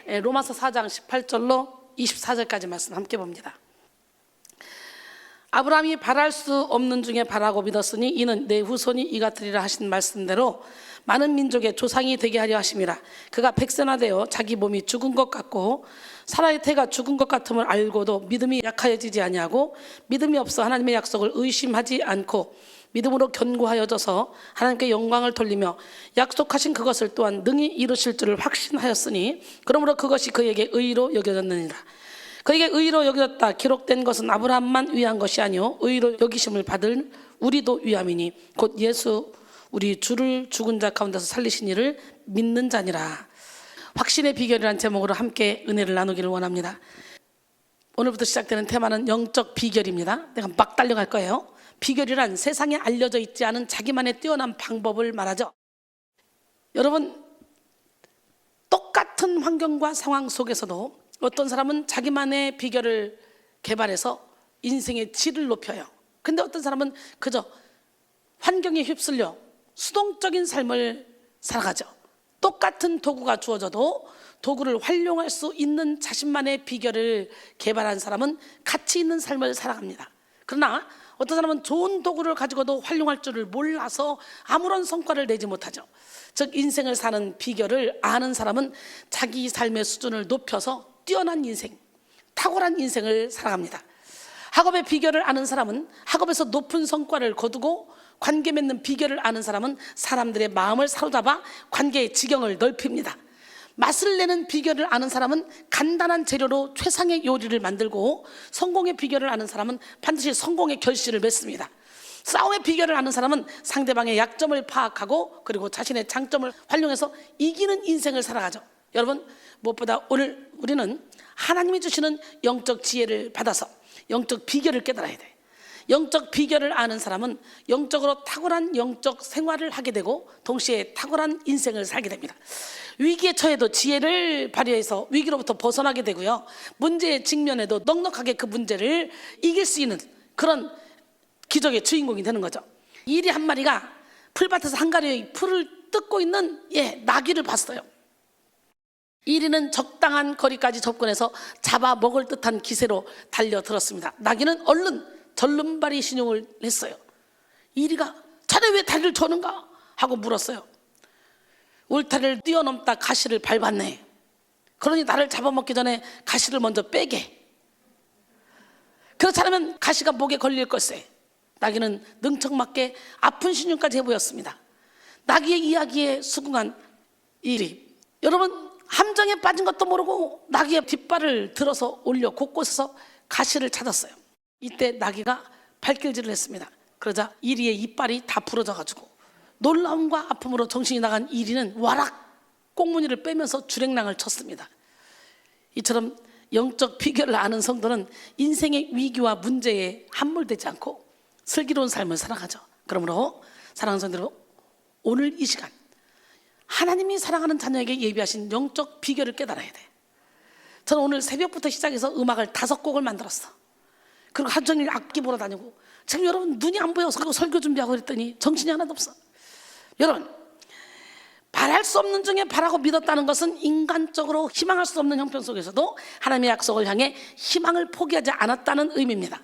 로마서 4장 18절로 24절까지 말씀 함께 봅니다. 아브라함이 바랄 수 없는 중에 바라고 믿었으니 이는 내 후손이 이같으리라 하신 말씀대로 많은 민족의 조상이 되게 하려 하심이라. 그가 백세나되어 자기 몸이 죽은 것 같고 사라의 태가 죽은 것 같음을 알고도 믿음이 약하여지지 아니하고 믿음이 없어 하나님의 약속을 의심하지 않고 믿음으로 견고하여져서 하나님께 영광을 돌리며 약속하신 그것을 또한 능히 이루실 줄을 확신하였으니 그러므로 그것이 그에게 의로 여겨졌느니라. 그에게 의로 여겨졌다 기록된 것은 아브라함만 위한 것이 아니요 의로 여기심을 받을 우리도 위함이니 곧 예수 우리 주를 죽은 자 가운데서 살리신 이를 믿는 자니라. 확신의 비결이라는 제목으로 함께 은혜를 나누기를 원합니다. 오늘부터 시작되는 테마는 영적 비결입니다. 내가 막 달려갈 거예요. 비결이란 세상에 알려져 있지 않은 자기만의 뛰어난 방법을 말하죠. 여러분, 똑같은 환경과 상황 속에서도 어떤 사람은 자기만의 비결을 개발해서 인생의 질을 높여요. 근데 어떤 사람은 그저 환경에 휩쓸려 수동적인 삶을 살아가죠. 똑같은 도구가 주어져도 도구를 활용할 수 있는 자신만의 비결을 개발한 사람은 가치 있는 삶을 살아갑니다. 그러나 어떤 사람은 좋은 도구를 가지고도 활용할 줄을 몰라서 아무런 성과를 내지 못하죠. 즉 인생을 사는 비결을 아는 사람은 자기 삶의 수준을 높여서 뛰어난 인생, 탁월한 인생을 살아갑니다. 학업의 비결을 아는 사람은 학업에서 높은 성과를 거두고 관계 맺는 비결을 아는 사람은 사람들의 마음을 사로잡아 관계의 지경을 넓힙니다. 맛을 내는 비결을 아는 사람은 간단한 재료로 최상의 요리를 만들고 성공의 비결을 아는 사람은 반드시 성공의 결실을 맺습니다. 싸움의 비결을 아는 사람은 상대방의 약점을 파악하고 그리고 자신의 장점을 활용해서 이기는 인생을 살아가죠. 여러분, 무엇보다 오늘 우리는 하나님이 주시는 영적 지혜를 받아서 영적 비결을 깨달아야 돼. 영적 비결을 아는 사람은 영적으로 탁월한 영적 생활을 하게 되고 동시에 탁월한 인생을 살게 됩니다. 위기에 처해도 지혜를 발휘해서 위기로부터 벗어나게 되고요. 문제에 직면해도 넉넉하게 그 문제를 이길 수 있는 그런 기적의 주인공이 되는 거죠. 이리 한 마리가 풀밭에서 한가리의 풀을 뜯고 있는 나귀를 봤어요. 이리는 적당한 거리까지 접근해서 잡아먹을 듯한 기세로 달려들었습니다. 나귀는 얼른 절름발이 신용을 했어요. 이리가 자네 왜 다리를 저는가 하고 물었어요. 울타리를 뛰어넘다 가시를 밟았네. 그러니 나를 잡아먹기 전에 가시를 먼저 빼게. 그렇지 않으면 가시가 목에 걸릴 걸세. 나귀는 능청맞게 아픈 신용까지 해보였습니다. 나귀의 이야기에 수긍한 이리, 여러분 함정에 빠진 것도 모르고 나귀의 뒷발을 들어서 올려 곳곳에서 가시를 찾았어요. 이때 나귀가 발길질을 했습니다. 그러자 이리의 이빨이 다 부러져가지고 놀라움과 아픔으로 정신이 나간 이리는 와락 꽁무니를 빼면서 주랭랑을 쳤습니다. 이처럼 영적 비결을 아는 성도는 인생의 위기와 문제에 함몰되지 않고 슬기로운 삶을 살아가죠. 그러므로 사랑하는 성도 여러분, 오늘 이 시간 하나님이 사랑하는 자녀에게 예비하신 영적 비결을 깨달아야 돼. 저는 오늘 새벽부터 시작해서 음악을 5곡을 만들었어. 그리고 하루 종일 악기 보러 다니고 지금 여러분 눈이 안 보여서 설교 준비하고 그랬더니 정신이 하나도 없어. 여러분, 바랄 수 없는 중에 바라고 믿었다는 것은 인간적으로 희망할 수 없는 형편 속에서도 하나님의 약속을 향해 희망을 포기하지 않았다는 의미입니다.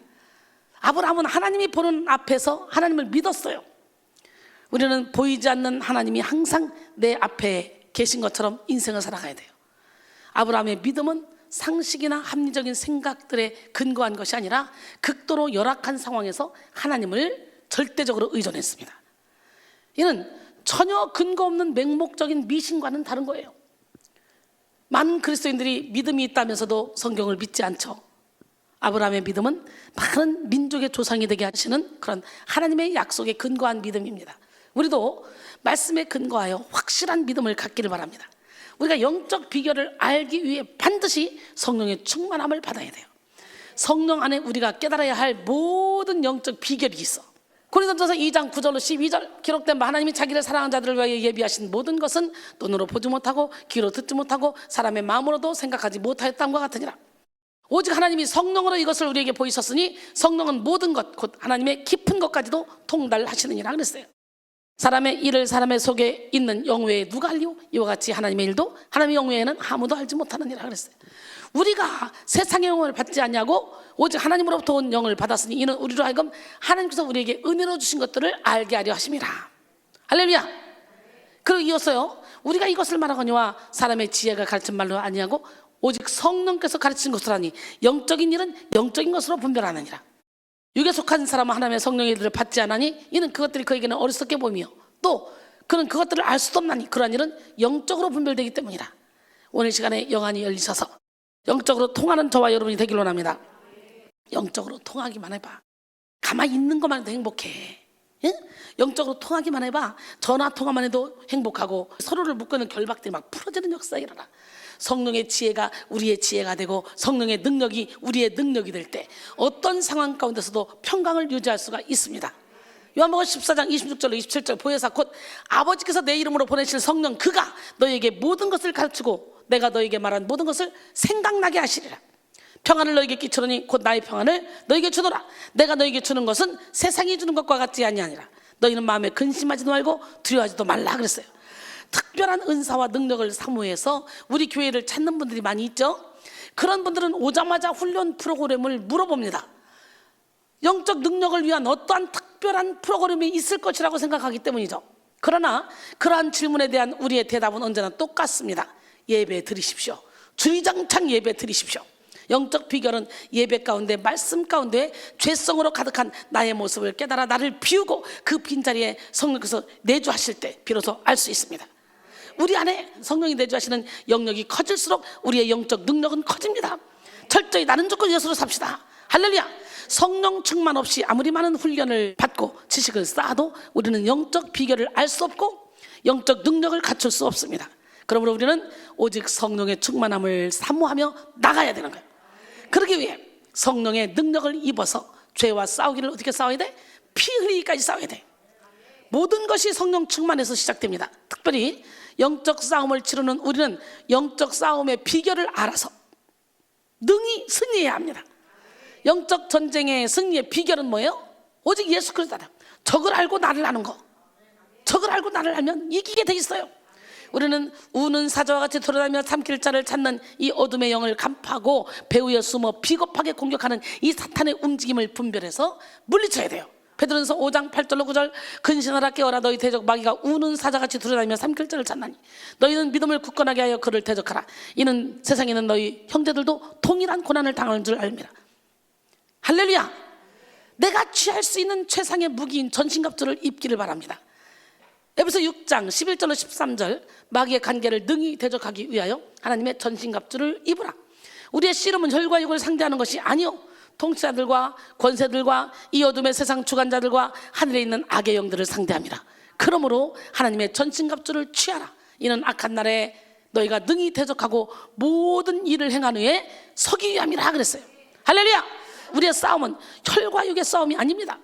아브라함은 하나님이 보는 앞에서 하나님을 믿었어요. 우리는 보이지 않는 하나님이 항상 내 앞에 계신 것처럼 인생을 살아가야 돼요. 아브라함의 믿음은 상식이나 합리적인 생각들에 근거한 것이 아니라 극도로 열악한 상황에서 하나님을 절대적으로 의존했습니다. 이는 전혀 근거 없는 맹목적인 미신과는 다른 거예요. 많은 그리스도인들이 믿음이 있다면서도 성경을 믿지 않죠. 아브라함의 믿음은 많은 민족의 조상이 되게 하시는 그런 하나님의 약속에 근거한 믿음입니다. 우리도 말씀에 근거하여 확실한 믿음을 갖기를 바랍니다. 우리가 영적 비결을 알기 위해 반드시 성령의 충만함을 받아야 돼요. 성령 안에 우리가 깨달아야 할 모든 영적 비결이 있어. 고린도전서 2장 9절로 12절 기록된 바 하나님이 자기를 사랑하는 자들을 위하여 예비하신 모든 것은 눈으로 보지 못하고 귀로 듣지 못하고 사람의 마음으로도 생각하지 못하였다함과 같으니라. 오직 하나님이 성령으로 이것을 우리에게 보이셨으니 성령은 모든 것 곧 하나님의 깊은 것까지도 통달하시느니라 그랬어요. 사람의 일을 사람의 속에 있는 영 외에 누가 알리오? 이와 같이 하나님의 일도 하나님의 영 외에는 아무도 알지 못하는 이라 그랬어요. 우리가 세상의 영을 받지 않냐고 오직 하나님으로부터 온 영을 받았으니 이는 우리로 하여금 하나님께서 우리에게 은혜로 주신 것들을 알게 하려 하심이라. 할렐루야. 그리고 이어서요, 우리가 이것을 말하거니와 사람의 지혜가 가르친 말로 아니하고 오직 성령께서 가르친 것으로 하니 영적인 일은 영적인 것으로 분별하느니라. 육에 속한 사람은 하나님의 성령의 일들을 받지 않으니 이는 그것들이 그에게는 어리석게 보이며 또 그는 그것들을 알 수도 없나니 그러한 일은 영적으로 분별되기 때문이라. 오늘 시간에 영안이 열리셔서 영적으로 통하는 저와 여러분이 되길 원합니다. 영적으로 통하기만 해봐. 가만히 있는 것만 해도 행복해. 예? 영적으로 통하기만 해봐. 전화 통화만 해도 행복하고 서로를 묶는 결박들이 막 풀어지는 역사가 일어나. 성령의 지혜가 우리의 지혜가 되고 성령의 능력이 우리의 능력이 될 때 어떤 상황 가운데서도 평강을 유지할 수가 있습니다. 요한복음 14장 26절로 27절 보혜사 곧 아버지께서 내 이름으로 보내실 성령 그가 너희에게 모든 것을 가르치고 내가 너희에게 말한 모든 것을 생각나게 하시리라. 평안을 너희에게 끼치노니 곧 나의 평안을 너희에게 주노라. 내가 너희에게 주는 것은 세상이 주는 것과 같지 아니하니라. 너희는 마음에 근심하지도 말고 두려워하지도 말라 그랬어요. 특별한 은사와 능력을 사모해서 우리 교회를 찾는 분들이 많이 있죠. 그런 분들은 오자마자 훈련 프로그램을 물어봅니다. 영적 능력을 위한 어떠한 특별한 프로그램이 있을 것이라고 생각하기 때문이죠. 그러나 그러한 질문에 대한 우리의 대답은 언제나 똑같습니다. 예배 드리십시오. 주의장창 예배 드리십시오. 영적 비결은 예배 가운데 말씀 가운데 죄성으로 가득한 나의 모습을 깨달아 나를 비우고 그 빈자리에 성령께서 내주하실 때 비로소 알 수 있습니다. 우리 안에 성령이 내주하시는 영역이 커질수록 우리의 영적 능력은 커집니다. 철저히 나는 조건 예수로 삽시다. 할렐루야. 성령 충만 없이 아무리 많은 훈련을 받고 지식을 쌓아도 우리는 영적 비결을 알 수 없고 영적 능력을 갖출 수 없습니다. 그러므로 우리는 오직 성령의 충만함을 사모하며 나가야 되는 거예요. 그러기 위해 성령의 능력을 입어서 죄와 싸우기를 어떻게 싸워야 돼? 피 흘리기까지 싸워야 돼. 모든 것이 성령 충만에서 시작됩니다. 특별히 영적 싸움을 치르는 우리는 영적 싸움의 비결을 알아서 능히 승리해야 합니다. 영적 전쟁의 승리의 비결은 뭐예요? 오직 예수 그리스도다. 적을 알고 나를 아는 거. 적을 알고 나를 알면 이기게 돼 있어요. 우리는 우는 사자와 같이 돌아다니며 삼킬 자를 찾는 이 어둠의 영을 간파하고 배후에 숨어 비겁하게 공격하는 이 사탄의 움직임을 분별해서 물리쳐야 돼요. 베드로전서 5장 8절로 9절 근신하라 깨어라 너희 대적 마귀가 우는 사자같이 돌아다니며 삼킬 자를 찾나니 너희는 믿음을 굳건하게 하여 그를 대적하라. 이는 세상에 있는 너희 형제들도 동일한 고난을 당하는 줄 알미라. 할렐루야. 내가 취할 수 있는 최상의 무기인 전신갑주를 입기를 바랍니다. 에베소 6장 11절로 13절 마귀의 관계를 능히 대적하기 위하여 하나님의 전신갑주를 입으라. 우리의 씨름은 혈과 육을 상대하는 것이 아니요 통치자들과 권세들과 이 어둠의 세상 주관자들과 하늘에 있는 악의 영들을 상대합니다. 그러므로 하나님의 전신갑주를 취하라. 이는 악한 날에 너희가 능히 대적하고 모든 일을 행한 후에 서기 위함이라 그랬어요. 할렐루야. 우리의 싸움은 혈과 육의 싸움이 아닙니다.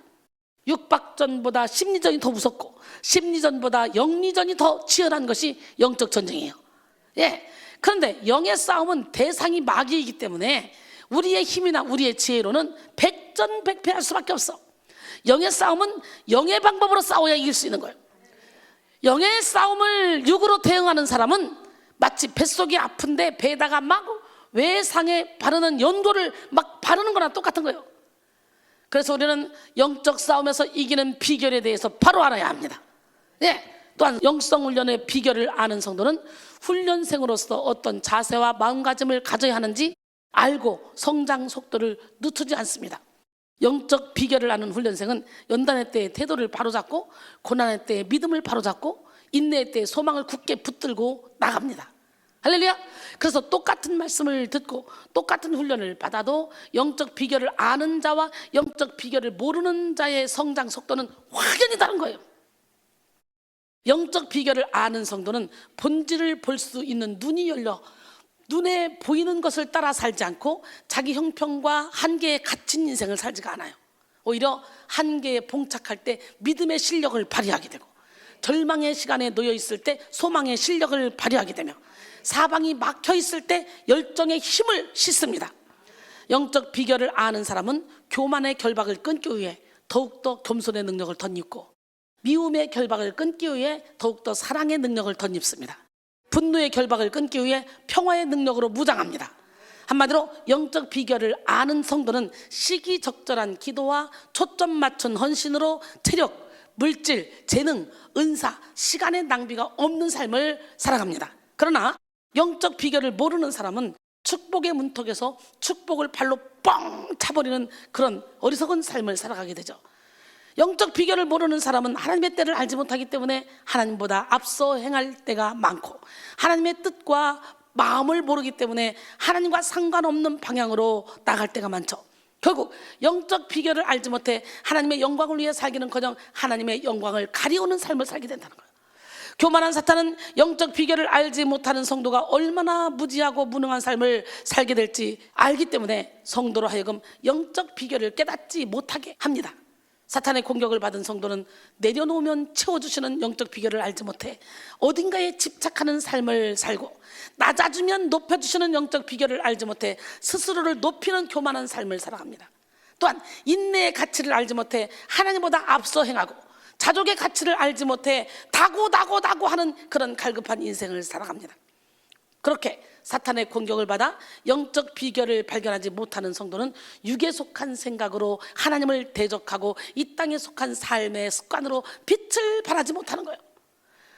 육박전보다 심리전이 더 무섭고 심리전보다 영리전이 더 치열한 것이 영적 전쟁이에요. 예. 그런데 영의 싸움은 대상이 마귀이기 때문에 우리의 힘이나 우리의 지혜로는 백전백패할 수밖에 없어. 영의 싸움은 영의 방법으로 싸워야 이길 수 있는 거예요. 영의 싸움을 육으로 대응하는 사람은 마치 뱃속이 아픈데 배에다가 막 외상에 바르는 연고를 막 바르는 거나 똑같은 거예요. 그래서 우리는 영적 싸움에서 이기는 비결에 대해서 바로 알아야 합니다. 예. 또한 영성 훈련의 비결을 아는 성도는 훈련생으로서 어떤 자세와 마음가짐을 가져야 하는지 알고 성장 속도를 늦추지 않습니다. 영적 비결을 아는 훈련생은 연단의 때의 태도를 바로잡고 고난의 때의 믿음을 바로잡고 인내의 때의 소망을 굳게 붙들고 나갑니다. 할렐루야. 그래서 똑같은 말씀을 듣고 똑같은 훈련을 받아도 영적 비결을 아는 자와 영적 비결을 모르는 자의 성장 속도는 확연히 다른 거예요. 영적 비결을 아는 성도는 본질을 볼 수 있는 눈이 열려 눈에 보이는 것을 따라 살지 않고 자기 형편과 한계에 갇힌 인생을 살지가 않아요. 오히려 한계에 봉착할 때 믿음의 실력을 발휘하게 되고 절망의 시간에 놓여 있을 때 소망의 실력을 발휘하게 되며 사방이 막혀 있을 때 열정의 힘을 싣습니다. 영적 비결을 아는 사람은 교만의 결박을 끊기 위해 더욱더 겸손의 능력을 덧입고 미움의 결박을 끊기 위해 더욱더 사랑의 능력을 덧입습니다. 분노의 결박을 끊기 위해 평화의 능력으로 무장합니다. 한마디로 영적 비결을 아는 성도는 시기적절한 기도와 초점 맞춘 헌신으로 체력, 물질, 재능, 은사, 시간의 낭비가 없는 삶을 살아갑니다. 그러나 영적 비결을 모르는 사람은 축복의 문턱에서 축복을 발로 뻥 차버리는 그런 어리석은 삶을 살아가게 되죠. 영적 비결을 모르는 사람은 하나님의 때를 알지 못하기 때문에 하나님보다 앞서 행할 때가 많고, 하나님의 뜻과 마음을 모르기 때문에 하나님과 상관없는 방향으로 나갈 때가 많죠. 결국 영적 비결을 알지 못해 하나님의 영광을 위해 살기는커녕 하나님의 영광을 가리우는 삶을 살게 된다는 거예요. 교만한 사탄은 영적 비결을 알지 못하는 성도가 얼마나 무지하고 무능한 삶을 살게 될지 알기 때문에 성도로 하여금 영적 비결을 깨닫지 못하게 합니다. 사탄의 공격을 받은 성도는 내려놓으면 채워주시는 영적 비결을 알지 못해 어딘가에 집착하는 삶을 살고, 낮아주면 높여주시는 영적 비결을 알지 못해 스스로를 높이는 교만한 삶을 살아갑니다. 또한 인내의 가치를 알지 못해 하나님보다 앞서 행하고, 자족의 가치를 알지 못해 다고 하는 그런 갈급한 인생을 살아갑니다. 그렇게 사탄의 공격을 받아 영적 비결을 발견하지 못하는 성도는 육에 속한 생각으로 하나님을 대적하고 이 땅에 속한 삶의 습관으로 빛을 발하지 못하는 거예요.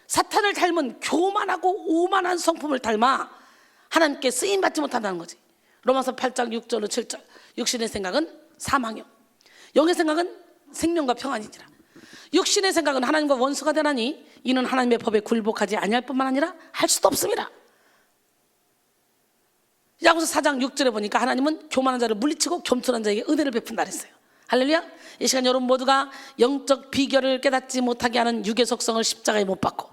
사탄을 닮은 교만하고 오만한 성품을 닮아 하나님께 쓰임받지 못한다는 거지. 로마서 8장 6절로 7절. 육신의 생각은 사망이요, 영의 생각은 생명과 평안이니라. 육신의 생각은 하나님과 원수가 되나니 이는 하나님의 법에 굴복하지 아니할 뿐만 아니라 할 수도 없습니다. 야고보서 4장 6절에 보니까 하나님은 교만한 자를 물리치고 겸손한 자에게 은혜를 베푼다 그랬어요. 할렐루야. 이 시간 여러분 모두가 영적 비결을 깨닫지 못하게 하는 육의 속성을 십자가에 못 박고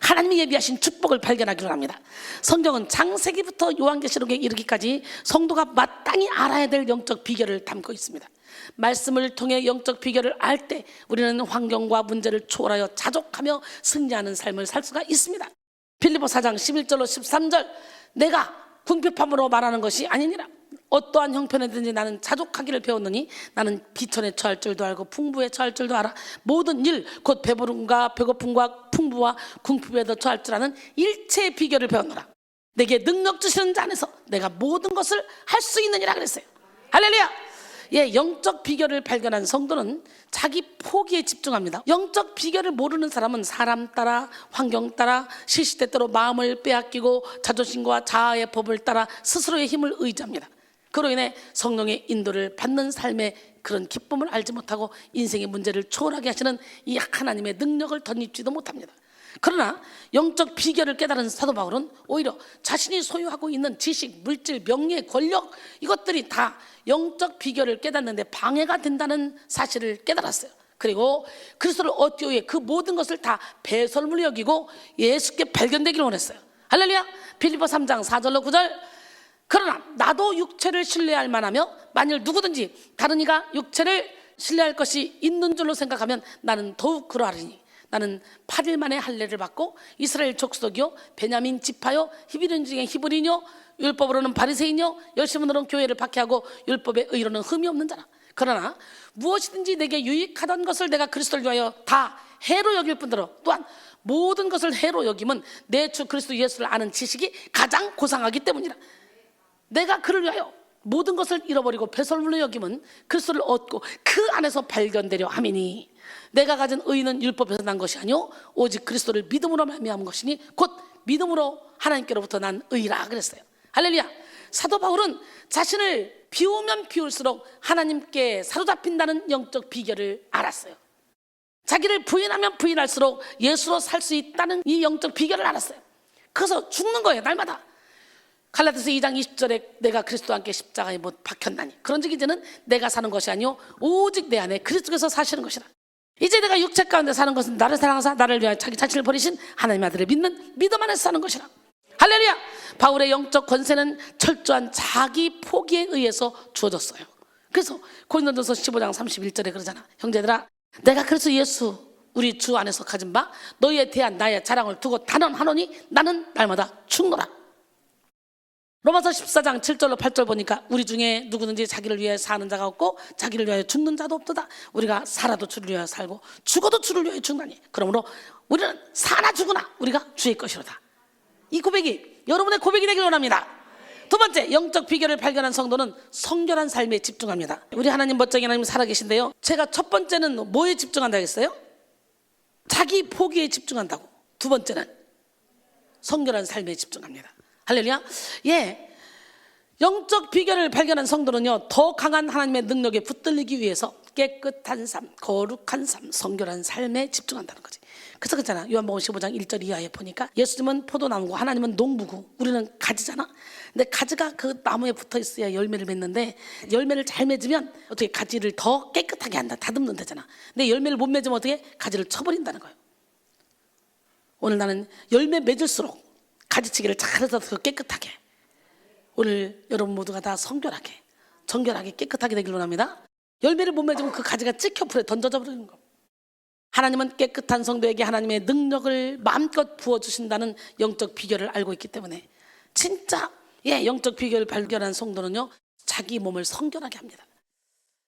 하나님이 예비하신 축복을 발견하기로 합니다. 성경은 창세기부터 요한계시록에 이르기까지 성도가 마땅히 알아야 될 영적 비결을 담고 있습니다. 말씀을 통해 영적 비결을 알 때 우리는 환경과 문제를 초월하여 자족하며 승리하는 삶을 살 수가 있습니다. 빌립보 4장 11절로 13절. 내가 궁핍함으로 말하는 것이 아니니라. 어떠한 형편이든지 나는 자족하기를 배웠느니 나는 비천에 처할 줄도 알고 풍부에 처할 줄도 알아. 모든 일 곧 배부름과 배고픔과 풍부와 궁핍에도 처할 줄 아는 일체의 비결을 배웠노라. 내게 능력 주시는 자 안에서 내가 모든 것을 할 수 있느니라 그랬어요. 할렐루야. 예, 영적 비결을 발견한 성도는 자기 포기에 집중합니다. 영적 비결을 모르는 사람은 사람 따라, 환경 따라, 시시때때로 마음을 빼앗기고 자존심과 자아의 법을 따라 스스로의 힘을 의지합니다. 그로 인해 성령의 인도를 받는 삶의 그런 기쁨을 알지 못하고 인생의 문제를 초월하게 하시는 이 하나님의 능력을 덧입지도 못합니다. 그러나 영적 비결을 깨달은 사도 바울은 오히려 자신이 소유하고 있는 지식, 물질, 명예, 권력, 이것들이 다 영적 비결을 깨닫는데 방해가 된다는 사실을 깨달았어요. 그리고 그리스도를 얻기 위해 그 모든 것을 다 배설물로 여기고 예수께 발견되기를 원했어요. 할렐루야. 빌립보 3장 4절로 9절. 그러나 나도 육체를 신뢰할 만하며 만일 누구든지 다른 이가 육체를 신뢰할 것이 있는 줄로 생각하면 나는 더욱 그러하리니 나는 8일 만에 할례를 받고 이스라엘 족속이요 베냐민 지파요 히브리인 중에 히브리인요 율법으로는 바리새인요 열심으로는 교회를 박해하고 율법의 의로는 흠이 없는 자라. 그러나 무엇이든지 내게 유익하던 것을 내가 그리스도를 위하여 다 해로 여길 뿐더러 또한 모든 것을 해로 여김은 내 주 그리스도 예수를 아는 지식이 가장 고상하기 때문이라. 내가 그를 위하여 모든 것을 잃어버리고 배설물로 여김은 그리스도를 얻고 그 안에서 발견되려 함이니 내가 가진 의는 율법에서 난 것이 아니오 오직 그리스도를 믿음으로 말미암은 것이니 곧 믿음으로 하나님께로부터 난 의라 그랬어요. 할렐루야. 사도 바울은 자신을 비우면 비울수록 하나님께 사로잡힌다는 영적 비결을 알았어요. 자기를 부인하면 부인할수록 예수로 살 수 있다는 이 영적 비결을 알았어요. 그래서 죽는 거예요. 날마다. 갈라디아서 2장 20절에 내가 그리스도와 함께 십자가에 못 박혔나니 그런즉 이제는 내가 사는 것이 아니오 오직 내 안에 그리스도께서 사시는 것이라. 이제 내가 육체 가운데 사는 것은 나를 사랑하사 나를 위하여 자기 자신을 버리신 하나님 아들을 믿는 믿음 안에서 사는 것이라. 할렐루야. 바울의 영적 권세는 철저한 자기 포기에 의해서 주어졌어요. 그래서 고린도전서 15장 31절에 그러잖아. 형제들아 내가 그래서 예수 우리 주 안에서 가진 바 너희에 대한 나의 자랑을 두고 단언하노니 나는 날마다 죽노라. 로마서 14장 7절로 8절 보니까 우리 중에 누구든지 자기를 위해 사는 자가 없고 자기를 위하여 죽는 자도 없도다. 우리가 살아도 주를 위하여 살고 죽어도 주를 위하여 죽나니 그러므로 우리는 사나 죽으나 우리가 주의 것이로다. 이 고백이 여러분의 고백이 되길 원합니다. 두 번째, 영적 비결을 발견한 성도는 성결한 삶에 집중합니다. 우리 하나님 멋쟁이 하나님 살아계신데요, 제가 첫 번째는 뭐에 집중한다 했어요? 자기 포기에 집중한다고. 두 번째는 성결한 삶에 집중합니다. 할렐루야. 예, 영적 비결을 발견한 성도는요, 더 강한 하나님의 능력에 붙들리기 위해서 깨끗한 삶, 거룩한 삶, 성결한 삶에 집중한다는 거지. 그래서 그렇잖아, 요한복음 15장 1절 이하에 보니까 예수님은 포도나무고 하나님은 농부고 우리는 가지잖아. 근데 가지가 그 나무에 붙어 있어야 열매를 맺는데, 열매를 잘 맺으면 어떻게 가지를 더 깨끗하게 한다, 다듬는 데잖아. 근데 열매를 못 맺으면 어떻게 가지를 쳐버린다는 거예요. 오늘 나는 열매 맺을수록 가지치기를 잘해서 더 깨끗하게, 오늘 여러분 모두가 다 성결하게, 정결하게, 깨끗하게 되길 원합니다. 열매를 못 맺으면 그 가지가 찍혀 불에 던져져 버리는 거. 하나님은 깨끗한 성도에게 하나님의 능력을 마음껏 부어주신다는 영적 비결을 알고 있기 때문에 진짜 영적 비결을 발견한 성도는요, 자기 몸을 성결하게 합니다.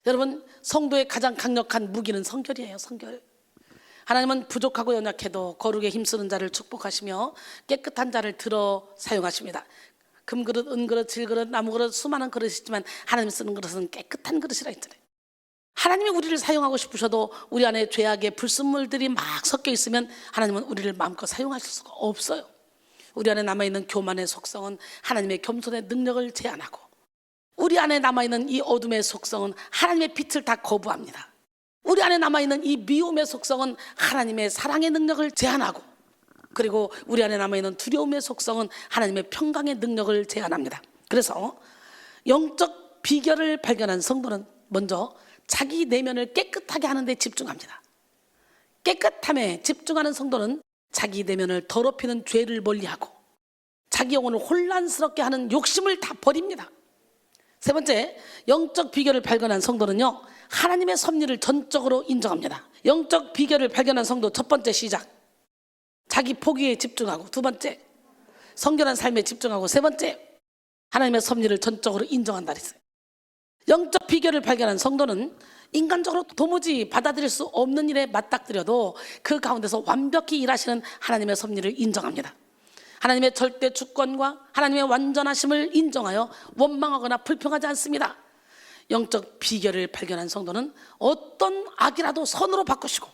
여러분, 성도의 가장 강력한 무기는 성결이에요. 성결. 하나님은 부족하고 연약해도 거룩에 힘쓰는 자를 축복하시며 깨끗한 자를 들어 사용하십니다. 금그릇, 은그릇, 질그릇, 나무그릇, 수많은 그릇이 있지만 하나님 쓰는 그릇은 깨끗한 그릇이라 했잖아요. 하나님이 우리를 사용하고 싶으셔도 우리 안에 죄악의 불순물들이 막 섞여 있으면 하나님은 우리를 마음껏 사용하실 수가 없어요. 우리 안에 남아있는 교만의 속성은 하나님의 겸손의 능력을 제한하고, 우리 안에 남아있는 이 어둠의 속성은 하나님의 빛을 다 거부합니다. 우리 안에 남아있는 이 미움의 속성은 하나님의 사랑의 능력을 제한하고, 그리고 우리 안에 남아있는 두려움의 속성은 하나님의 평강의 능력을 제한합니다. 그래서 영적 비결을 발견한 성도는 먼저 자기 내면을 깨끗하게 하는 데 집중합니다. 깨끗함에 집중하는 성도는 자기 내면을 더럽히는 죄를 멀리하고 자기 영혼을 혼란스럽게 하는 욕심을 다 버립니다. 세 번째, 영적 비결을 발견한 성도는요, 하나님의 섭리를 전적으로 인정합니다. 영적 비결을 발견한 성도 첫 번째 시작, 자기 포기에 집중하고, 두 번째, 성결한 삶에 집중하고, 세 번째, 하나님의 섭리를 전적으로 인정한다 그랬어요. 영적 비결을 발견한 성도는 인간적으로 도무지 받아들일 수 없는 일에 맞닥뜨려도 그 가운데서 완벽히 일하시는 하나님의 섭리를 인정합니다. 하나님의 절대 주권과 하나님의 완전하심을 인정하여 원망하거나 불평하지 않습니다. 영적 비결을 발견한 성도는 어떤 악이라도 선으로 바꾸시고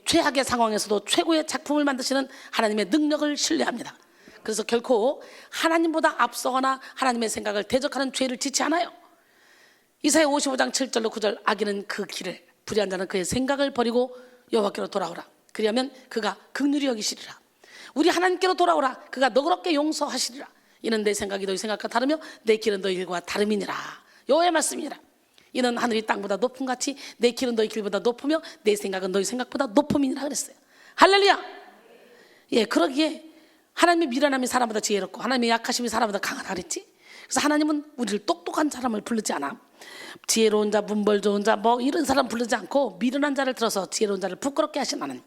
최악의 상황에서도 최고의 작품을 만드시는 하나님의 능력을 신뢰합니다. 그래서 결코 하나님보다 앞서거나 하나님의 생각을 대적하는 죄를 짓지 않아요. 이사야 55장 7절로 9절, 악인은 그 길을, 불의한 자는 그의 생각을 버리고 여호와께로 돌아오라. 그리하면 그가 긍휼히 여기시리라. 우리 하나님께로 돌아오라. 그가 너그럽게 용서하시리라. 이는 내 생각이 너희 생각과 다르며 내 길은 너희 길과 다름이니라. 여호와의 말씀이니라. 이는 하늘이 땅보다 높음 같이 내 길은 너희 길보다 높으며 내 생각은 너희 생각보다 높음이니라 그랬어요. 할렐루야. 예, 그러기에 하나님의 미련함이 사람보다 지혜롭고 하나님의 약하심이 사람보다 강하다 그랬지. 그래서 하나님은 우리를 똑똑한 사람을 부르지 않아. 지혜로운 자, 문벌 좋은 자, 뭐 이런 사람 부르지 않고 미련한 자를 들어서 지혜로운 자를 부끄럽게 하시는 하나님,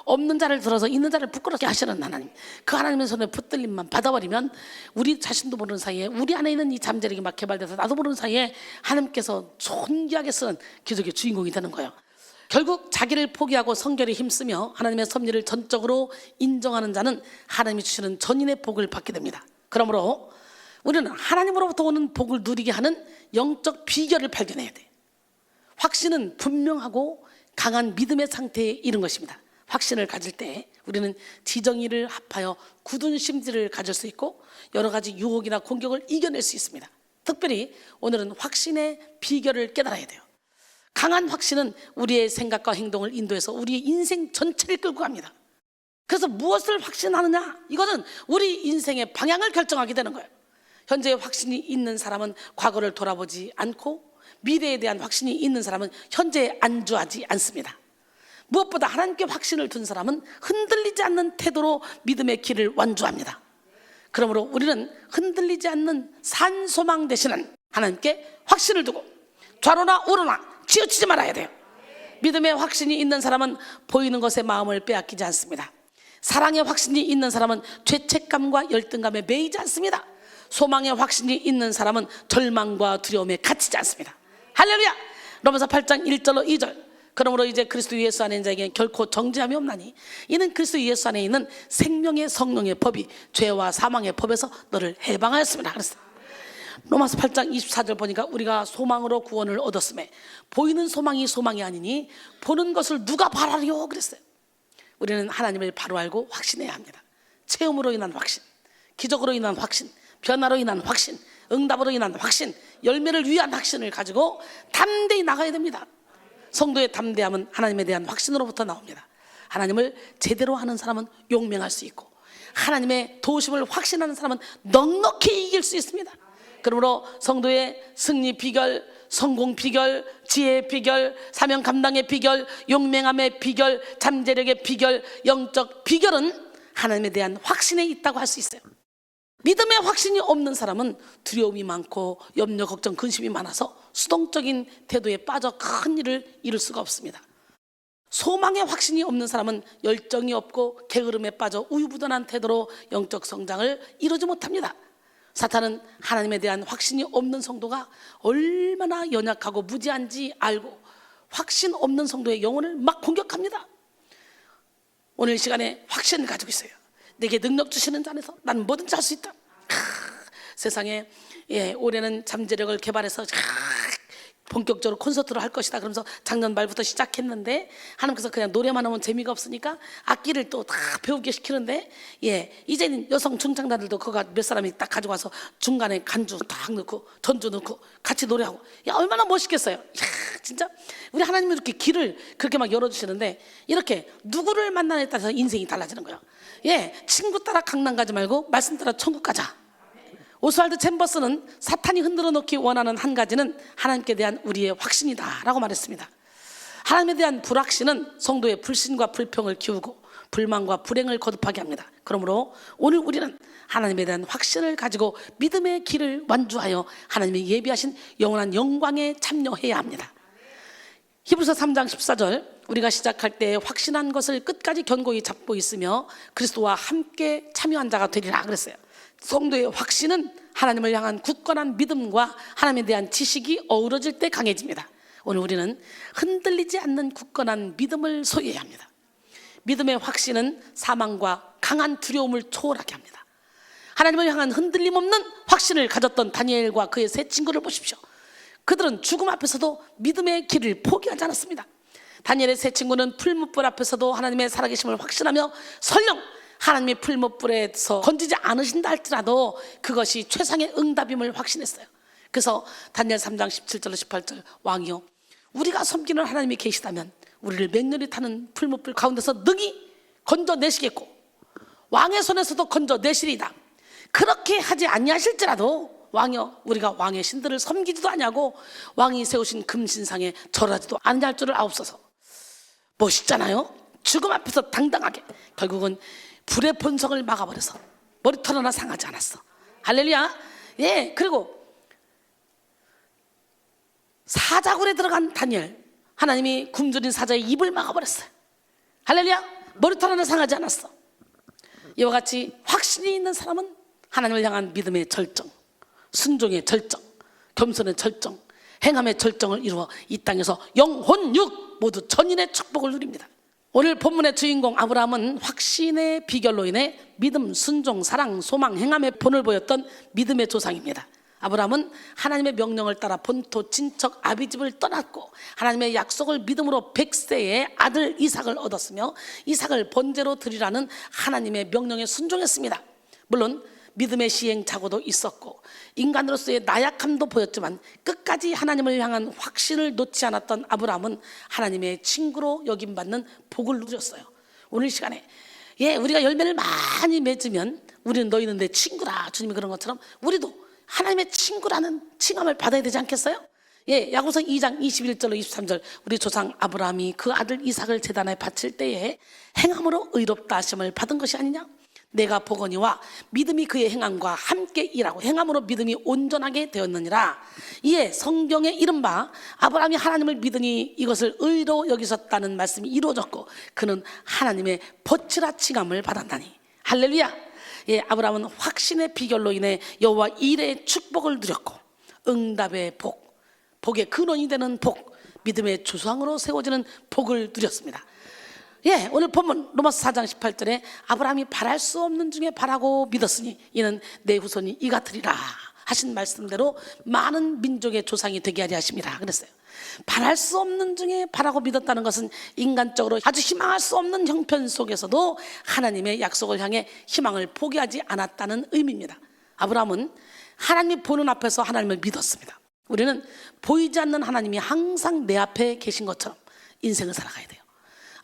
없는 자를 들어서 있는 자를 부끄럽게 하시는 하나님, 그 하나님의 손에 붙들림만 받아버리면 우리 자신도 모르는 사이에 우리 안에 있는 이 잠재력이 막 개발돼서 나도 모르는 사이에 하나님께서 존귀하게 쓰는 기적의 주인공이 되는 거예요. 결국 자기를 포기하고 성결에 힘쓰며 하나님의 섭리를 전적으로 인정하는 자는 하나님이 주시는 전인의 복을 받게 됩니다. 그러므로 우리는 하나님으로부터 오는 복을 누리게 하는 영적 비결을 발견해야 돼. 확신은 분명하고 강한 믿음의 상태에 이른 것입니다. 확신을 가질 때 우리는 지정의를 합하여 굳은 심지를 가질 수 있고 여러 가지 유혹이나 공격을 이겨낼 수 있습니다. 특별히 오늘은 확신의 비결을 깨달아야 돼요. 강한 확신은 우리의 생각과 행동을 인도해서 우리의 인생 전체를 끌고 갑니다. 그래서 무엇을 확신하느냐? 이거는 우리 인생의 방향을 결정하게 되는 거예요. 현재의 확신이 있는 사람은 과거를 돌아보지 않고 미래에 대한 확신이 있는 사람은 현재에 안주하지 않습니다. 무엇보다 하나님께 확신을 둔 사람은 흔들리지 않는 태도로 믿음의 길을 완주합니다. 그러므로 우리는 흔들리지 않는 산소망 되시는 하나님께 확신을 두고 좌로나 우로나 치우치지 말아야 돼요. 믿음의 확신이 있는 사람은 보이는 것에 마음을 빼앗기지 않습니다. 사랑의 확신이 있는 사람은 죄책감과 열등감에 매이지 않습니다. 소망의 확신이 있는 사람은 절망과 두려움에 갇히지 않습니다. 할렐루야. 로마서 8장 1절로 2절. 그러므로 이제 그리스도 예수 안에 있는 자에게 결코 정죄함이 없나니 이는 그리스도 예수 안에 있는 생명의 성령의 법이 죄와 사망의 법에서 너를 해방하였습니다. 그랬어요. 로마서 8장 24절 보니까 우리가 소망으로 구원을 얻었음에 보이는 소망이 소망이 아니니 보는 것을 누가 바라리요 그랬어요. 우리는 하나님을 바로 알고 확신해야 합니다. 체험으로 인한 확신, 기적으로 인한 확신, 변화로 인한 확신, 응답으로 인한 확신, 열매를 위한 확신을 가지고 담대히 나가야 됩니다. 성도의 담대함은 하나님에 대한 확신으로부터 나옵니다. 하나님을 제대로 아는 사람은 용맹할 수 있고 하나님의 도우심을 확신하는 사람은 넉넉히 이길 수 있습니다. 그러므로 성도의 승리 비결, 성공 비결, 지혜의 비결, 사명 감당의 비결, 용맹함의 비결, 잠재력의 비결, 영적 비결은 하나님에 대한 확신에 있다고 할 수 있어요. 믿음의 확신이 없는 사람은 두려움이 많고 염려, 걱정, 근심이 많아서 수동적인 태도에 빠져 큰 일을 이룰 수가 없습니다. 소망의 확신이 없는 사람은 열정이 없고 게으름에 빠져 우유부단한 태도로 영적 성장을 이루지 못합니다. 사탄은 하나님에 대한 확신이 없는 성도가 얼마나 연약하고 무지한지 알고 확신 없는 성도의 영혼을 막 공격합니다. 오늘 시간에 확신을 가지고 있어요. 내게 능력 주시는 자 안에서 난 뭐든지 할 수 있다. 세상에 올해는 잠재력을 개발해서 본격적으로 콘서트를 할 것이다. 그러면서 작년 말부터 시작했는데 하나님께서 그냥 노래만 하면 재미가 없으니까 악기를 또 다 배우게 시키는데 이제는 여성 중창단들도 그거 몇 사람이 딱 가지고 와서 중간에 간주 딱 넣고 전주 넣고 같이 노래하고 얼마나 멋있겠어요. 진짜 우리 하나님이 이렇게 길을 그렇게 막 열어주시는데 이렇게 누구를 만나냐에 따라서 인생이 달라지는 거예요. 친구 따라 강남 가지 말고 말씀 따라 천국 가자. 오스왈드 챔버스는 사탄이 흔들어 놓기 원하는 한 가지는 하나님께 대한 우리의 확신이다 라고 말했습니다. 하나님에 대한 불확신은 성도의 불신과 불평을 키우고 불만과 불행을 거듭하게 합니다. 그러므로 오늘 우리는 하나님에 대한 확신을 가지고 믿음의 길을 완주하여 하나님이 예비하신 영원한 영광에 참여해야 합니다. 히브리서 3장 14절 우리가 시작할 때 확신한 것을 끝까지 견고히 잡고 있으며 그리스도와 함께 참여한 자가 되리라 그랬어요. 성도의 확신은 하나님을 향한 굳건한 믿음과 하나님에 대한 지식이 어우러질 때 강해집니다. 오늘 우리는 흔들리지 않는 굳건한 믿음을 소유해야 합니다. 믿음의 확신은 사망과 강한 두려움을 초월하게 합니다. 하나님을 향한 흔들림 없는 확신을 가졌던 다니엘과 그의 세 친구를 보십시오. 그들은 죽음 앞에서도 믿음의 길을 포기하지 않았습니다. 다니엘의 세 친구는 풀무불 앞에서도 하나님의 살아계심을 확신하며 설령 하나님이 풀무불에서 건지지 않으신다 할지라도 그것이 최상의 응답임을 확신했어요. 그래서 다니엘 3장 17절로 18절 왕이여 우리가 섬기는 하나님이 계시다면 우리를 맹렬히 타는 풀무불 가운데서 능히 건져내시겠고 왕의 손에서도 건져내시리이다. 그렇게 하지 아니하실지라도 왕이여 우리가 왕의 신들을 섬기지도 아니하고 왕이 세우신 금신상에 절하지도 아니할 줄을 아옵소서. 멋있잖아요. 죽음 앞에서 당당하게 결국은 불의 본성을 막아버려서 머리털 하나 상하지 않았어. 할렐루야. 그리고 사자굴에 들어간 다니엘 하나님이 굶주린 사자의 입을 막아버렸어요. 할렐루야. 머리털 하나 상하지 않았어. 이와 같이 확신이 있는 사람은 하나님을 향한 믿음의 절정, 순종의 절정, 겸손의 절정, 행함의 절정을 이루어 이 땅에서 영혼육 모두 전인의 축복을 누립니다. 오늘 본문의 주인공 아브라함은 확신의 비결로 인해 믿음, 순종, 사랑, 소망, 행함의 본을 보였던 믿음의 조상입니다. 아브라함은 하나님의 명령을 따라 본토 친척 아비집을 떠났고 하나님의 약속을 믿음으로 100세에 아들 이삭을 얻었으며 이삭을 번제로 드리라는 하나님의 명령에 순종했습니다. 물론 믿음의 시행착오도 있었고 인간으로서의 나약함도 보였지만 끝까지 하나님을 향한 확신을 놓지 않았던 아브라함은 하나님의 친구로 여김받는 복을 누렸어요. 오늘 시간에 우리가 열매를 많이 맺으면 우리는 너희는 내 친구라 주님이 그런 것처럼 우리도 하나님의 친구라는 칭함을 받아야 되지 않겠어요? 야고보서 2장 21절로 23절 우리 조상 아브라함이 그 아들 이삭을 제단에 바칠 때에 행함으로 의롭다 하심을 받은 것이 아니냐? 내가 보거니와 믿음이 그의 행함과 함께 일하고 행함으로 믿음이 온전하게 되었느니라. 이에 성경에 이른바 아브라함이 하나님을 믿으니 이것을 의로 여기셨다는 말씀이 이루어졌고 그는 하나님의 버치라 칭함을 받았나니. 할렐루야. 예, 아브라함은 확신의 비결로 인해 여호와 이레의 축복을 누렸고 응답의 복, 복의 근원이 되는 복, 믿음의 조상으로 세워지는 복을 누렸습니다. 예, 오늘 본문 로마서 4장 18절에 아브라함이 바랄 수 없는 중에 바라고 믿었으니 이는 내 후손이 이 같으리라 하신 말씀대로 많은 민족의 조상이 되게 하려 하심이라 그랬어요. 바랄 수 없는 중에 바라고 믿었다는 것은 인간적으로 아주 희망할 수 없는 형편 속에서도 하나님의 약속을 향해 희망을 포기하지 않았다는 의미입니다. 아브라함은 하나님이 보는 앞에서 하나님을 믿었습니다. 우리는 보이지 않는 하나님이 항상 내 앞에 계신 것처럼 인생을 살아가야 돼요.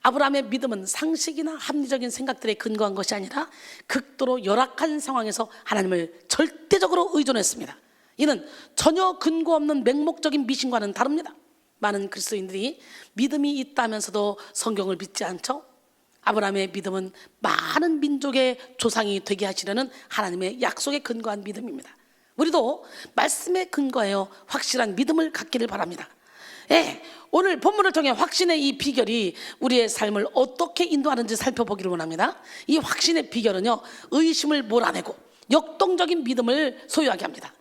아브라함의 믿음은 상식이나 합리적인 생각들에 근거한 것이 아니라 극도로 열악한 상황에서 하나님을 절대적으로 의존했습니다. 이는 전혀 근거 없는 맹목적인 미신과는 다릅니다. 많은 그리스도인들이 믿음이 있다면서도 성경을 믿지 않죠? 아브라함의 믿음은 많은 민족의 조상이 되게 하시려는 하나님의 약속에 근거한 믿음입니다. 우리도 말씀에 근거하여 확실한 믿음을 갖기를 바랍니다. 예, 오늘 본문을 통해 확신의 이 비결이 우리의 삶을 어떻게 인도하는지 살펴보기를 원합니다. 이 확신의 비결은요, 의심을 몰아내고 역동적인 믿음을 소유하게 합니다.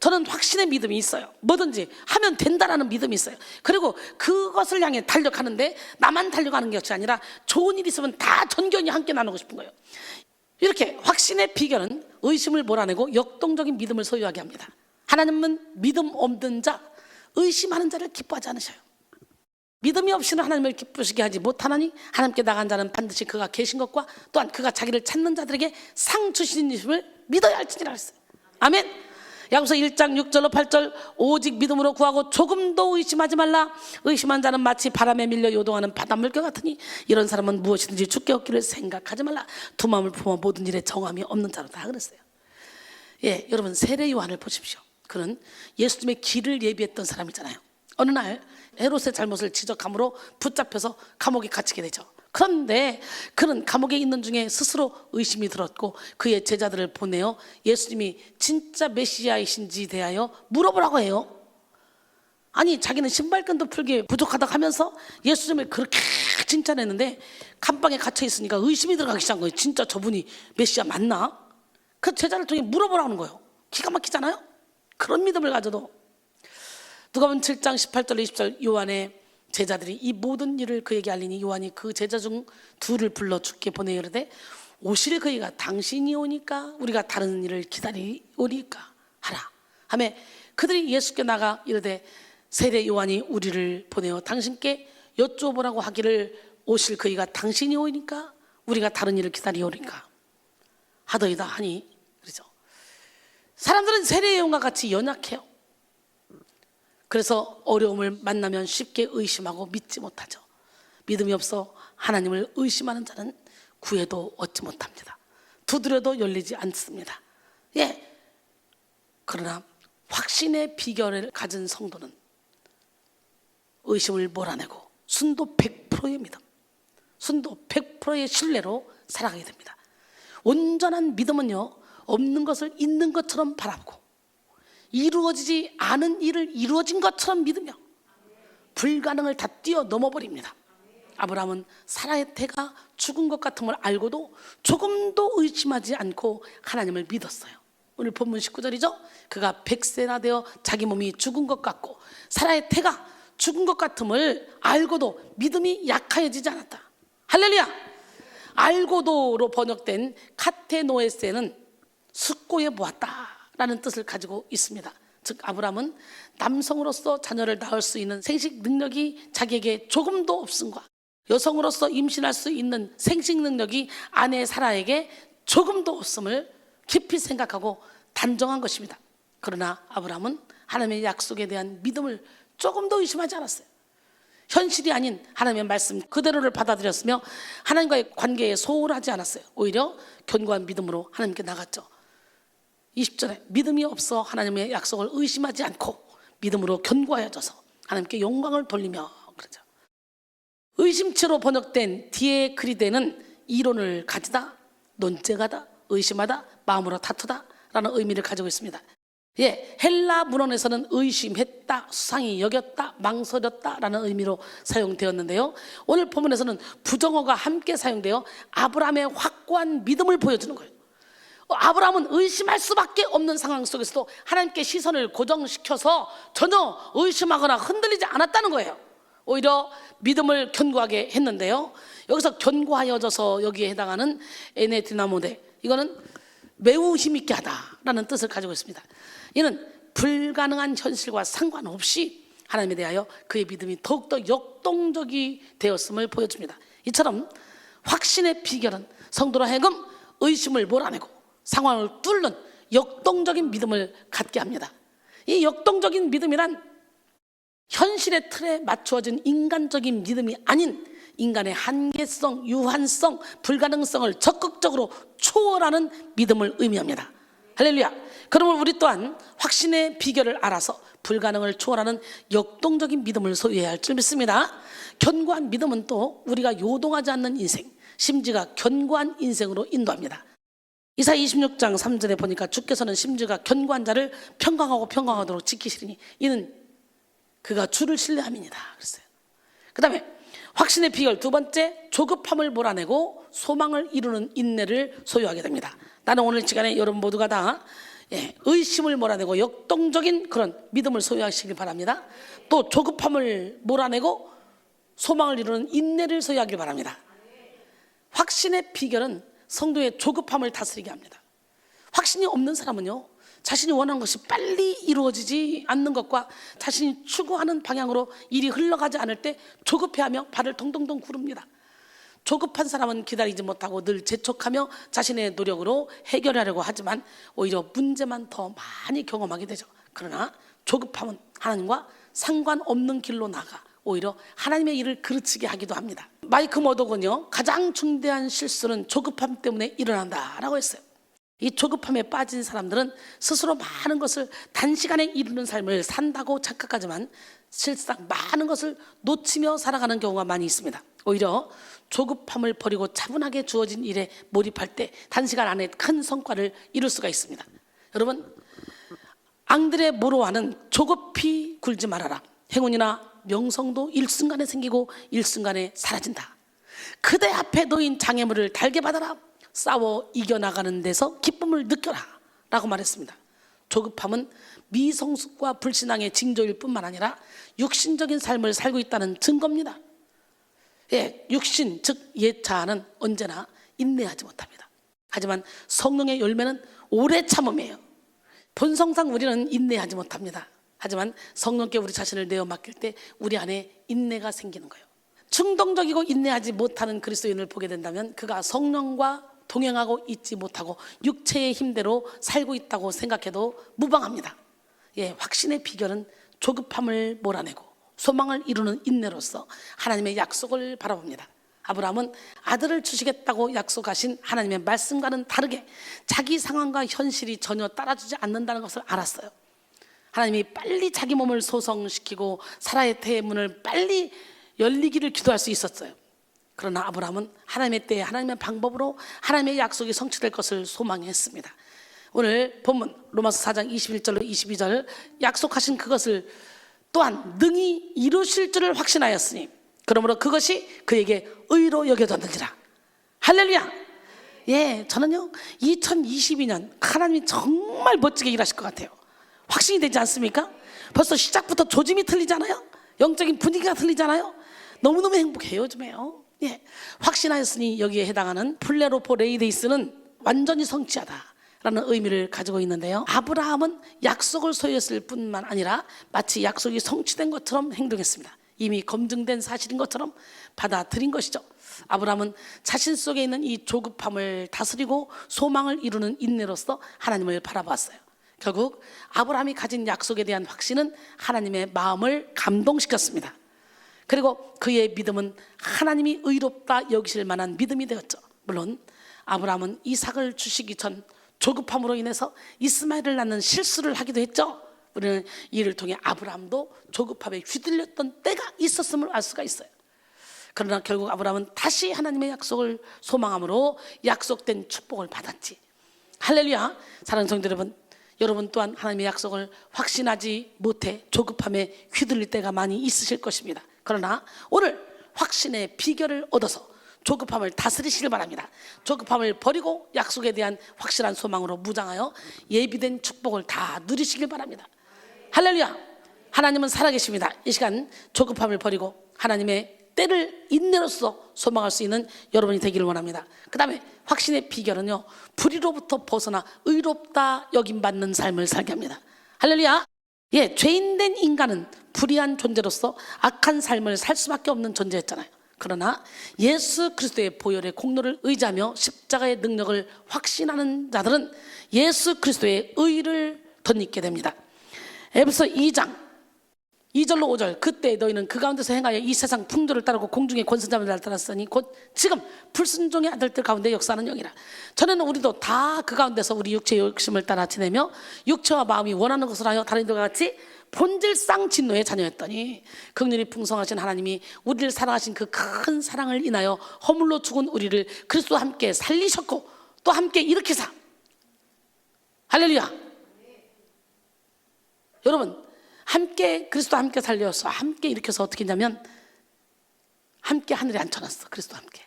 저는 확신의 믿음이 있어요. 뭐든지 하면 된다라는 믿음이 있어요. 그리고 그것을 향해 달려가는데 나만 달려가는 것이 아니라 좋은 일이 있으면 다 전견이 함께 나누고 싶은 거예요. 이렇게 확신의 비결은 의심을 몰아내고 역동적인 믿음을 소유하게 합니다. 하나님은 믿음 없는 자, 의심하는 자를 기뻐하지 않으셔요. 믿음이 없이는 하나님을 기쁘시게 하지 못하나니 하나님께 나간 자는 반드시 그가 계신 것과 또한 그가 자기를 찾는 자들에게 상 주시는 을 믿어야 할지니라 했어요. 아멘. 야고보서 1장 6절로 8절 오직 믿음으로 구하고 조금도 의심하지 말라. 의심한 자는 마치 바람에 밀려 요동하는 바닷물과 같으니 이런 사람은 무엇이든지 죽게 얻기를 생각하지 말라. 두 마음을 품어 모든 일에 정함이 없는 자로다 그랬어요. 예, 여러분 세례 요한을 보십시오. 그는 예수님의 길을 예비했던 사람이잖아요. 어느 날 헤롯의 잘못을 지적함으로 붙잡혀서 감옥에 갇히게 되죠. 그런데 그는 감옥에 있는 중에 스스로 의심이 들었고 그의 제자들을 보내어 예수님이 진짜 메시아이신지 대하여 물어보라고 해요. 아니 자기는 신발끈도 풀기 부족하다고 하면서 예수님을 그렇게 칭찬했는데 감방에 갇혀 있으니까 의심이 들어가기 시작한 거예요. 진짜 저분이 메시아 맞나? 그 제자를 통해 물어보라는 거예요. 기가 막히잖아요. 그런 믿음을 가져도 누가복음 7장 18절 20절 요한의 제자들이 이 모든 일을 그에게 알리니 요한이 그 제자 중 둘을 불러 주께 보내어 이르되 오실 그이가 당신이 오니까 우리가 다른 일을 기다리오니까 하라 하며 그들이 예수께 나가 이르되 세례 요한이 우리를 보내어 당신께 여쭤보라고 하기를 오실 그이가 당신이 오니까 우리가 다른 일을 기다리오니까 하더이다 하니 그렇죠. 사람들은 세례 요한과 같이 연약해요. 그래서 어려움을 만나면 쉽게 의심하고 믿지 못하죠. 믿음이 없어 하나님을 의심하는 자는 구해도 얻지 못합니다. 두드려도 열리지 않습니다. 예. 그러나 확신의 비결을 가진 성도는 의심을 몰아내고 순도 100%의 믿음, 순도 100%의 신뢰로 살아가게 됩니다. 온전한 믿음은요, 없는 것을 있는 것처럼 바라보고 이루어지지 않은 일을 이루어진 것처럼 믿으며 불가능을 다 뛰어넘어 버립니다. 아브라함은 사라의 태가 죽은 것 같은 걸 알고도 조금도 의심하지 않고 하나님을 믿었어요. 오늘 본문 19절이죠. 그가 100세나 되어 자기 몸이 죽은 것 같고 사라의 태가 죽은 것 같음을 알고도 믿음이 약해지지 않았다. 할렐루야. 알고도로 번역된 카테노에세는 숙고해 보았다 라는 뜻을 가지고 있습니다. 즉 아브라함은 남성으로서 자녀를 낳을 수 있는 생식 능력이 자기에게 조금도 없음과 여성으로서 임신할 수 있는 생식 능력이 아내 사라에게 조금도 없음을 깊이 생각하고 단정한 것입니다. 그러나 아브라함은 하나님의 약속에 대한 믿음을 조금도 의심하지 않았어요. 현실이 아닌 하나님의 말씀 그대로를 받아들였으며 하나님과의 관계에 소홀하지 않았어요. 오히려 견고한 믿음으로 하나님께 나갔죠. 20절에 믿음이 없어 하나님의 약속을 의심하지 않고 믿음으로 견고하여져서 하나님께 영광을 돌리며 그러죠. 의심치로 번역된 뒤에 그리되는 이론을 가지다, 논쟁하다, 의심하다, 마음으로 다투다 라는 의미를 가지고 있습니다. 예, 헬라 문헌에서는 의심했다, 수상히 여겼다, 망설였다 라는 의미로 사용되었는데요, 오늘 본문에서는 부정어가 함께 사용되어 아브라함의 확고한 믿음을 보여주는 거예요. 아브라함은 의심할 수밖에 없는 상황 속에서도 하나님께 시선을 고정시켜서 전혀 의심하거나 흔들리지 않았다는 거예요. 오히려 믿음을 견고하게 했는데요, 여기서 견고하여져서 여기에 해당하는 에네디나모데, 이거는 매우 힘있게 하다라는 뜻을 가지고 있습니다. 이는 불가능한 현실과 상관없이 하나님에 대하여 그의 믿음이 더욱더 역동적이 되었음을 보여줍니다. 이처럼 확신의 비결은 성도로 하여금 의심을 몰아내고 상황을 뚫는 역동적인 믿음을 갖게 합니다. 이 역동적인 믿음이란 현실의 틀에 맞추어진 인간적인 믿음이 아닌 인간의 한계성, 유한성, 불가능성을 적극적으로 초월하는 믿음을 의미합니다. 할렐루야. 그러면 우리 또한 확신의 비결을 알아서 불가능을 초월하는 역동적인 믿음을 소유해야 할 줄 믿습니다. 견고한 믿음은 또 우리가 요동하지 않는 인생, 심지가 견고한 인생으로 인도합니다. 이사야 26장 3절에 보니까 주께서는 심지가 견고한 자를 평강하고 평강하도록 지키시리니 이는 그가 주를 신뢰함이니라 그랬어요. 그 다음에 확신의 비결 두 번째, 조급함을 몰아내고 소망을 이루는 인내를 소유하게 됩니다. 나는 오늘 이 시간에 여러분 모두가 다 의심을 몰아내고 역동적인 그런 믿음을 소유하시길 바랍니다. 또 조급함을 몰아내고 소망을 이루는 인내를 소유하길 바랍니다. 확신의 비결은 성도의 조급함을 다스리게 합니다. 확신이 없는 사람은요, 자신이 원하는 것이 빨리 이루어지지 않는 것과 자신이 추구하는 방향으로 일이 흘러가지 않을 때 조급해하며 발을 동동동 구릅니다. 조급한 사람은 기다리지 못하고 늘 재촉하며 자신의 노력으로 해결하려고 하지만 오히려 문제만 더 많이 경험하게 되죠. 그러나 조급함은 하나님과 상관없는 길로 나가 오히려 하나님의 일을 그르치게 하기도 합니다. 마이크 머독은요, 가장 중대한 실수는 조급함 때문에 일어난다라고 했어요. 이 조급함에 빠진 사람들은 스스로 많은 것을 단시간에 이루는 삶을 산다고 착각하지만 실상 많은 것을 놓치며 살아가는 경우가 많이 있습니다. 오히려 조급함을 버리고 차분하게 주어진 일에 몰입할 때 단시간 안에 큰 성과를 이룰 수가 있습니다. 여러분, 앙드레 모로와는 조급히 굴지 말아라. 행운이나 명성도 일순간에 생기고 일순간에 사라진다. 그대 앞에 놓인 장애물을 달게 받아라. 싸워 이겨나가는 데서 기쁨을 느껴라 라고 말했습니다. 조급함은 미성숙과 불신앙의 징조일 뿐만 아니라 육신적인 삶을 살고 있다는 증거입니다. 육신 즉 예차는 언제나 인내하지 못합니다. 하지만 성령의 열매는 오래 참음이에요. 본성상 우리는 인내하지 못합니다. 하지만 성령께 우리 자신을 내어 맡길 때 우리 안에 인내가 생기는 거예요. 충동적이고 인내하지 못하는 그리스도인을 보게 된다면 그가 성령과 동행하고 있지 못하고 육체의 힘대로 살고 있다고 생각해도 무방합니다. 확신의 비결은 조급함을 몰아내고 소망을 이루는 인내로서 하나님의 약속을 바라봅니다. 아브라함은 아들을 주시겠다고 약속하신 하나님의 말씀과는 다르게 자기 상황과 현실이 전혀 따라주지 않는다는 것을 알았어요. 하나님이 빨리 자기 몸을 소성시키고 사라의 태의 문을 빨리 열리기를 기도할 수 있었어요. 그러나 아브라함은 하나님의 때에 하나님의 방법으로 하나님의 약속이 성취될 것을 소망했습니다. 오늘 본문 로마서 4장 21절로 22절, 약속하신 그것을 또한 능히 이루실 줄을 확신하였으니 그러므로 그것이 그에게 의로 여겨졌느니라. 할렐루야. 저는요 2022년 하나님이 정말 멋지게 일하실 것 같아요. 확신이 되지 않습니까? 벌써 시작부터 조짐이 틀리잖아요. 영적인 분위기가 틀리잖아요. 너무너무 행복해요 요즘에요. 확신하였으니 여기에 해당하는 플레로포 레이데이스는 완전히 성취하다라는 의미를 가지고 있는데요, 아브라함은 약속을 소유했을 뿐만 아니라 마치 약속이 성취된 것처럼 행동했습니다. 이미 검증된 사실인 것처럼 받아들인 것이죠. 아브라함은 자신 속에 있는 이 조급함을 다스리고 소망을 이루는 인내로서 하나님을 바라봤어요. 결국 아브라함이 가진 약속에 대한 확신은 하나님의 마음을 감동시켰습니다. 그리고 그의 믿음은 하나님이 의롭다 여기실 만한 믿음이 되었죠. 물론 아브라함은 이삭을 주시기 전 조급함으로 인해서 이스마엘을 낳는 실수를 하기도 했죠. 우리는 이를 통해 아브라함도 조급함에 휘둘렸던 때가 있었음을 알 수가 있어요. 그러나 결국 아브라함은 다시 하나님의 약속을 소망함으로 약속된 축복을 받았지. 할렐루야. 사랑하는 성도 여러분, 여러분 또한 하나님의 약속을 확신하지 못해 조급함에 휘둘릴 때가 많이 있으실 것입니다. 그러나 오늘 확신의 비결을 얻어서 조급함을 다스리시길 바랍니다. 조급함을 버리고 약속에 대한 확실한 소망으로 무장하여 예비된 축복을 다 누리시길 바랍니다. 할렐루야. 하나님은 살아계십니다. 이 시간 조급함을 버리고 하나님의 때를 인내로써 소망할 수 있는 여러분이 되기를 원합니다. 그 다음에 확신의 비결은요, 불의로부터 벗어나 의롭다 여김받는 삶을 살게 합니다. 할렐루야. 예, 죄인된 인간은 불의한 존재로서 악한 삶을 살 수밖에 없는 존재였잖아요. 그러나 예수 그리스도의 보혈의 공로를 의지하며 십자가의 능력을 확신하는 자들은 예수 그리스도의 의를 덧입게 됩니다. 에베소 2장 2절로 5절, 그때 너희는 그 가운데서 행하여 이 세상 풍조를 따르고 공중의 권선자를 따랐으니 곧 지금 불순종의 아들들 가운데 역사하는 영이라. 전에는 우리도 다 그 가운데서 우리 육체의 욕심을 따라 지내며 육체와 마음이 원하는 것을 하여 다른 이들과 같이 본질상 진노의 자녀였더니 긍휼이 풍성하신 하나님이 우리를 사랑하신 그 큰 사랑을 인하여 허물로 죽은 우리를 그리스도와 함께 살리셨고 또 함께 일으키사. 할렐루야. 여러분, 함께 그리스도와 함께 살려서 함께 일으켜서 어떻게 했냐면 함께 하늘에 앉혀놨어. 그리스도와 함께.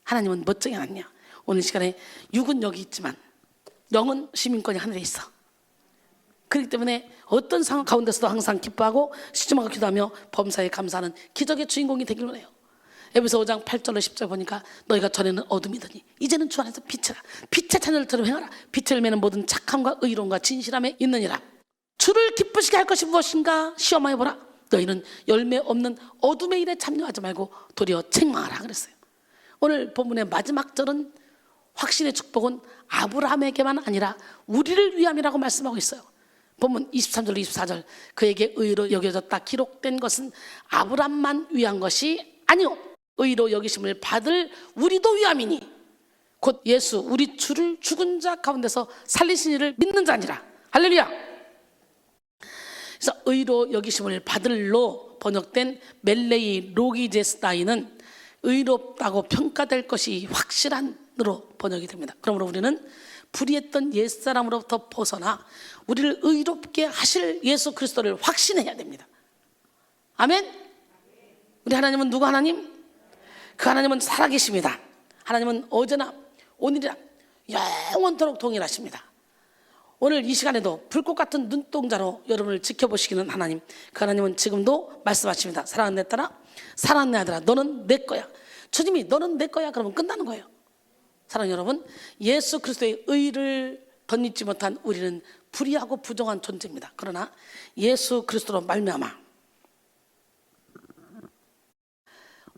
하나님은 멋지게 놨냐. 오늘 시간에 육은 여기 있지만 영은 시민권이 하늘에 있어. 그렇기 때문에 어떤 상황 가운데서도 항상 기뻐하고 시즘하고 기도하며 범사에 감사하는 기적의 주인공이 되길 원해요. 에베소 5장 8절로 10절 보니까 너희가 전에는 어둠이더니 이제는 주 안에서 빛이라. 빛의 자녀들처럼 행하라. 빛을 매는 모든 착함과 의로움과 진실함에 있느니라. 주를 기쁘시게 할 것이 무엇인가 시험하여 보라. 너희는 열매 없는 어둠의 일에 참여하지 말고 도리어 책망하라 그랬어요. 오늘 본문의 마지막 절은 확신의 축복은 아브라함에게만 아니라 우리를 위함이라고 말씀하고 있어요. 본문 23절로 24절, 그에게 의로 여겨졌다 기록된 것은 아브라함만 위한 것이 아니오 의로 여기심을 받을 우리도 위함이니 곧 예수 우리 주를 죽은 자 가운데서 살리신 이를 믿는 자니라. 할렐루야. 그래서 의로 여기심을 받을로 번역된 멜레이 로기제스다이는 의롭다고 평가될 것이 확실한으로 번역이 됩니다. 그러므로 우리는 불의했던 옛사람으로부터 벗어나 우리를 의롭게 하실 예수 그리스도를 확신해야 됩니다. 아멘. 우리 하나님은 누구 하나님? 그 하나님은 살아계십니다. 하나님은 어제나 오늘이나 영원토록 동일하십니다. 오늘 이 시간에도 불꽃 같은 눈동자로 여러분을 지켜보시기는 하나님, 그 하나님은 지금도 말씀하십니다. 사랑하는 내 딸아, 사랑하는 내 아들아, 너는 내 거야. 주님이 너는 내 거야 그러면 끝나는 거예요. 사랑하는 여러분, 예수 그리스도의 의를 덧입지 못한 우리는 불의하고 부정한 존재입니다. 그러나 예수 그리스도로 말미암아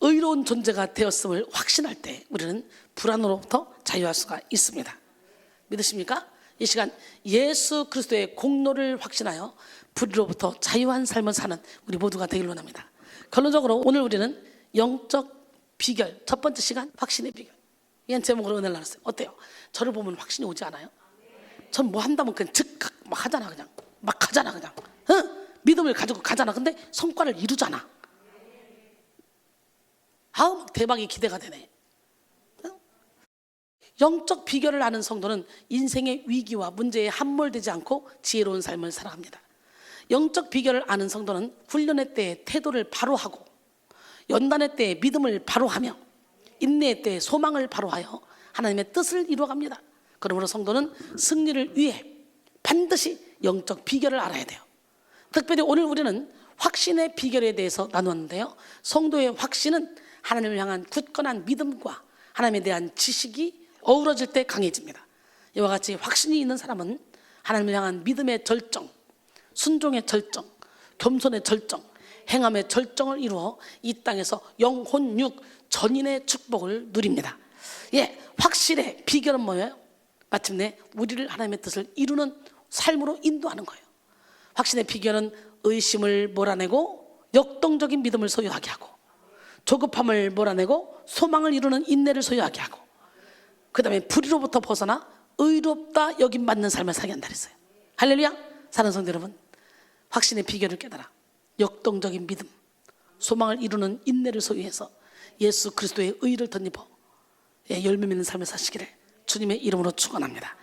의로운 존재가 되었음을 확신할 때 우리는 불안으로부터 자유할 수가 있습니다. 믿으십니까? 이 시간 예수 그리스도의 공로를 확신하여 불의로부터 자유한 삶을 사는 우리 모두가 되길 원합니다. 결론적으로 오늘 우리는 영적 비결, 첫 번째 시간 확신의 비결, 이런 제목으로 은혜를 나눴어요. 어때요? 저를 보면 확신이 오지 않아요? 전 뭐 한다면 그냥 즉각 막 하잖아. 그냥 막 가잖아. 그냥 믿음을 가지고 가잖아. 근데 성과를 이루잖아. 아우 막 대박이 기대가 되네. 영적 비결을 아는 성도는 인생의 위기와 문제에 함몰되지 않고 지혜로운 삶을 살아갑니다. 영적 비결을 아는 성도는 훈련의 때에 태도를 바로 하고 연단의 때에 믿음을 바로 하며 인내의 때에 소망을 바로 하여 하나님의 뜻을 이루어갑니다. 그러므로 성도는 승리를 위해 반드시 영적 비결을 알아야 돼요. 특별히 오늘 우리는 확신의 비결에 대해서 나누었는데요, 성도의 확신은 하나님을 향한 굳건한 믿음과 하나님에 대한 지식이 어우러질 때 강해집니다. 이와 같이 확신이 있는 사람은 하나님을 향한 믿음의 절정, 순종의 절정, 겸손의 절정, 행함의 절정을 이루어 이 땅에서 영혼 육 전인의 축복을 누립니다. 예, 확실의 비결은 뭐예요? 마침내 우리를 하나님의 뜻을 이루는 삶으로 인도하는 거예요. 확신의 비결은 의심을 몰아내고 역동적인 믿음을 소유하게 하고, 조급함을 몰아내고 소망을 이루는 인내를 소유하게 하고, 그 다음에 불의로부터 벗어나 의롭다 여김받는 삶을 살게 한다 그랬어요. 할렐루야. 사랑하는 성도 여러분, 확신의 비결을 깨달아 역동적인 믿음, 소망을 이루는 인내를 소유해서 예수 그리스도의 의를 덧입어 열매 맺는 삶을 사시기를 주님의 이름으로 축원합니다.